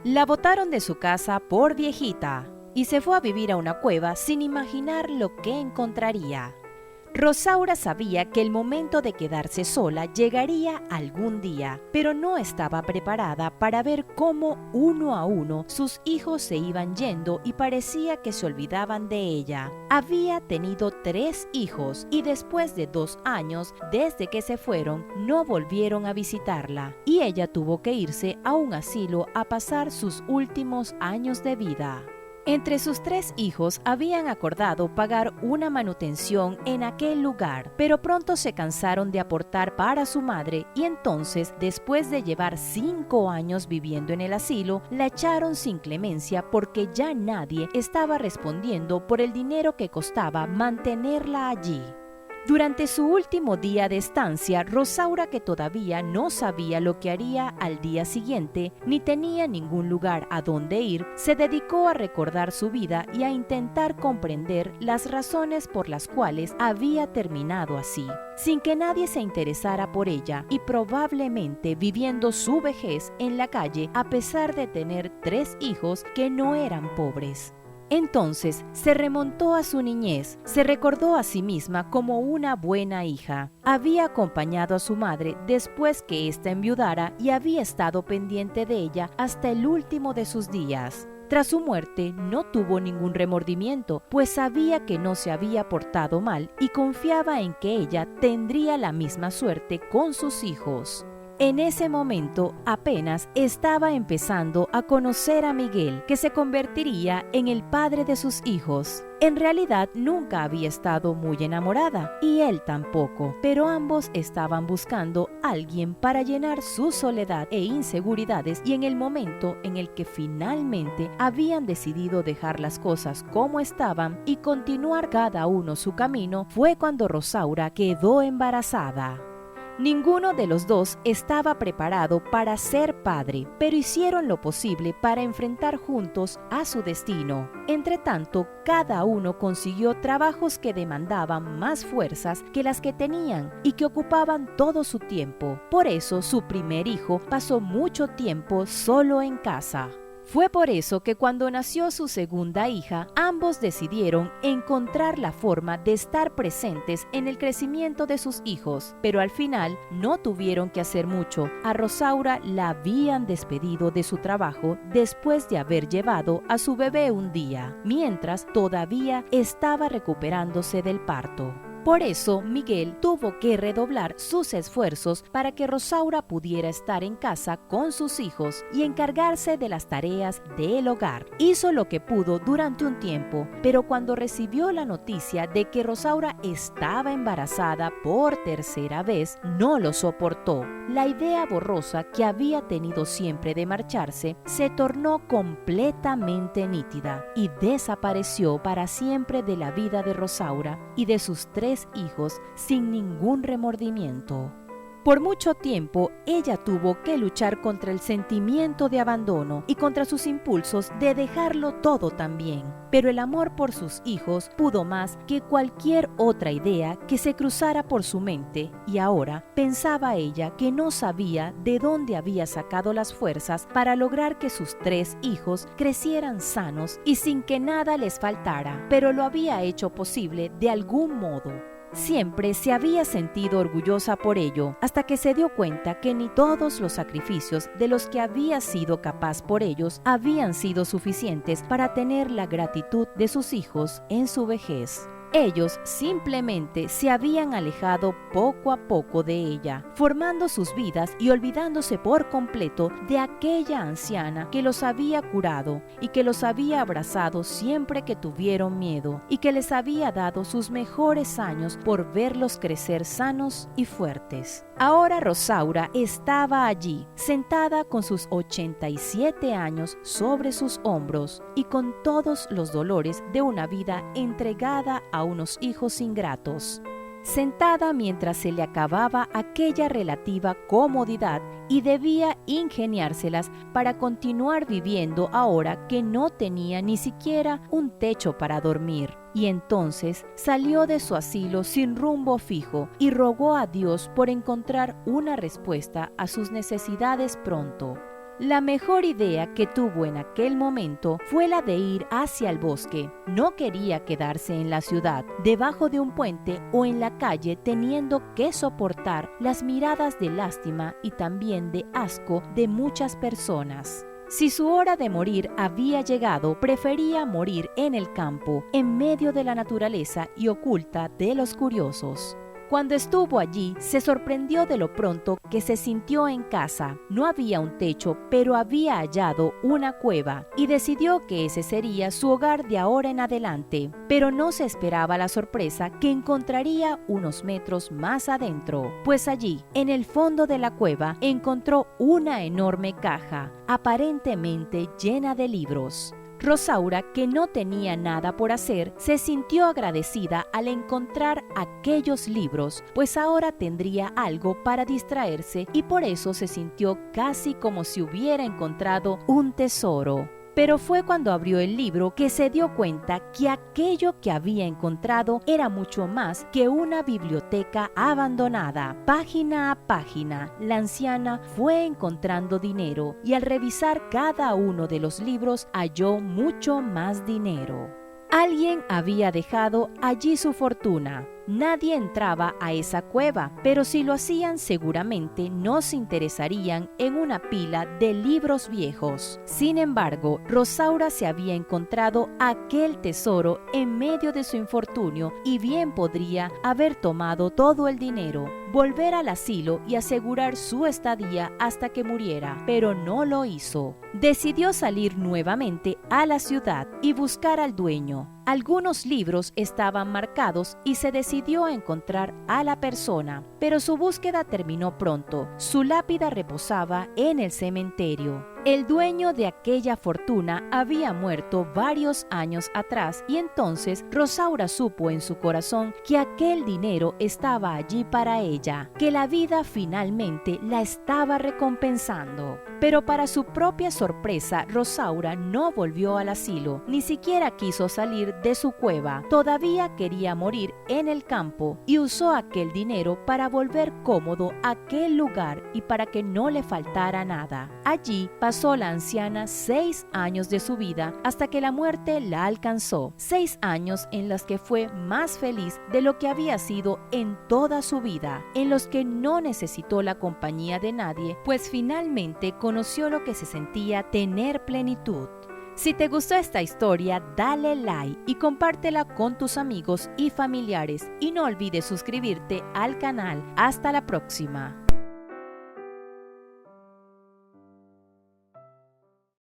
La botaron de su casa por viejita y se fue a vivir a una cueva sin imaginar lo que encontraría. Rosaura sabía que el momento de quedarse sola llegaría algún día, pero no estaba preparada para ver cómo uno a uno sus hijos se iban yendo y parecía que se olvidaban de ella. Había tenido 3 hijos y después de 2 años desde que se fueron, no volvieron a visitarla y ella tuvo que irse a un asilo a pasar sus últimos años de vida. Entre sus 3 hijos habían acordado pagar una manutención en aquel lugar, pero pronto se cansaron de aportar para su madre y entonces, después de llevar 5 años viviendo en el asilo, la echaron sin clemencia porque ya nadie estaba respondiendo por el dinero que costaba mantenerla allí. Durante su último día de estancia, Rosaura, que todavía no sabía lo que haría al día siguiente, ni tenía ningún lugar a donde ir, se dedicó a recordar su vida y a intentar comprender las razones por las cuales había terminado así, sin que nadie se interesara por ella y probablemente viviendo su vejez en la calle a pesar de tener 3 hijos que no eran pobres. Entonces se remontó a su niñez, se recordó a sí misma como una buena hija. Había acompañado a su madre después que ésta enviudara y había estado pendiente de ella hasta el último de sus días. Tras su muerte no tuvo ningún remordimiento, pues sabía que no se había portado mal y confiaba en que ella tendría la misma suerte con sus hijos. En ese momento apenas estaba empezando a conocer a Miguel, que se convertiría en el padre de sus hijos. En realidad nunca había estado muy enamorada, y él tampoco, pero ambos estaban buscando a alguien para llenar su soledad e inseguridades, y en el momento en el que finalmente habían decidido dejar las cosas como estaban y continuar cada uno su camino, fue cuando Rosaura quedó embarazada. Ninguno de los dos estaba preparado para ser padre, pero hicieron lo posible para enfrentar juntos a su destino. Entretanto, cada uno consiguió trabajos que demandaban más fuerzas que las que tenían y que ocupaban todo su tiempo. Por eso, su primer hijo pasó mucho tiempo solo en casa. Fue por eso que cuando nació su segunda hija, ambos decidieron encontrar la forma de estar presentes en el crecimiento de sus hijos, pero al final no tuvieron que hacer mucho. A Rosaura la habían despedido de su trabajo después de haber llevado a su bebé un día, mientras todavía estaba recuperándose del parto. Por eso, Miguel tuvo que redoblar sus esfuerzos para que Rosaura pudiera estar en casa con sus hijos y encargarse de las tareas del hogar. Hizo lo que pudo durante un tiempo, pero cuando recibió la noticia de que Rosaura estaba embarazada por tercera vez, no lo soportó. La idea borrosa que había tenido siempre de marcharse se tornó completamente nítida y desapareció para siempre de la vida de Rosaura y de sus 3 hijos sin ningún remordimiento. Por mucho tiempo, ella tuvo que luchar contra el sentimiento de abandono y contra sus impulsos de dejarlo todo también. Pero el amor por sus hijos pudo más que cualquier otra idea que se cruzara por su mente, y ahora pensaba ella que no sabía de dónde había sacado las fuerzas para lograr que sus 3 hijos crecieran sanos y sin que nada les faltara, pero lo había hecho posible de algún modo. Siempre se había sentido orgullosa por ello, hasta que se dio cuenta que ni todos los sacrificios de los que había sido capaz por ellos habían sido suficientes para tener la gratitud de sus hijos en su vejez. Ellos simplemente se habían alejado poco a poco de ella, formando sus vidas y olvidándose por completo de aquella anciana que los había curado y que los había abrazado siempre que tuvieron miedo y que les había dado sus mejores años por verlos crecer sanos y fuertes. Ahora Rosaura estaba allí, sentada con sus 87 años sobre sus hombros y con todos los dolores de una vida entregada a unos hijos ingratos. Sentada mientras se le acababa aquella relativa comodidad y debía ingeniárselas para continuar viviendo ahora que no tenía ni siquiera un techo para dormir. Y entonces salió de su asilo sin rumbo fijo y rogó a Dios por encontrar una respuesta a sus necesidades pronto. La mejor idea que tuvo en aquel momento fue la de ir hacia el bosque. No quería quedarse en la ciudad, debajo de un puente o en la calle teniendo que soportar las miradas de lástima y también de asco de muchas personas. Si su hora de morir había llegado, prefería morir en el campo, en medio de la naturaleza y oculta de los curiosos. Cuando estuvo allí, se sorprendió de lo pronto que se sintió en casa. No había un techo, pero había hallado una cueva y decidió que ese sería su hogar de ahora en adelante. Pero no se esperaba la sorpresa que encontraría unos metros más adentro, pues allí, en el fondo de la cueva, encontró una enorme caja, aparentemente llena de libros. Rosaura, que no tenía nada por hacer, se sintió agradecida al encontrar aquellos libros, pues ahora tendría algo para distraerse y por eso se sintió casi como si hubiera encontrado un tesoro. Pero fue cuando abrió el libro que se dio cuenta que aquello que había encontrado era mucho más que una biblioteca abandonada. Página a página, la anciana fue encontrando dinero y al revisar cada uno de los libros halló mucho más dinero. Alguien había dejado allí su fortuna. Nadie entraba a esa cueva, pero si lo hacían seguramente no se interesarían en una pila de libros viejos. Sin embargo, Rosaura se había encontrado aquel tesoro en medio de su infortunio y bien podría haber tomado todo el dinero, volver al asilo y asegurar su estadía hasta que muriera, pero no lo hizo. Decidió salir nuevamente a la ciudad y buscar al dueño. Algunos libros estaban marcados y se decidió a encontrar a la persona, pero su búsqueda terminó pronto. Su lápida reposaba en el cementerio. El dueño de aquella fortuna había muerto varios años atrás y entonces Rosaura supo en su corazón que aquel dinero estaba allí para ella, que la vida finalmente la estaba recompensando. Pero para su propia sorpresa, Rosaura no volvió al asilo, ni siquiera quiso salir de su cueva. Todavía quería morir en el campo y usó aquel dinero para volver cómodo a aquel lugar y para que no le faltara nada. Allí pasó la anciana 6 años de su vida hasta que la muerte la alcanzó. 6 años en los que fue más feliz de lo que había sido en toda su vida, en los que no necesitó la compañía de nadie, pues finalmente conoció lo que se sentía tener plenitud. Si te gustó esta historia, dale like y compártela con tus amigos y familiares y no olvides suscribirte al canal. Hasta la próxima.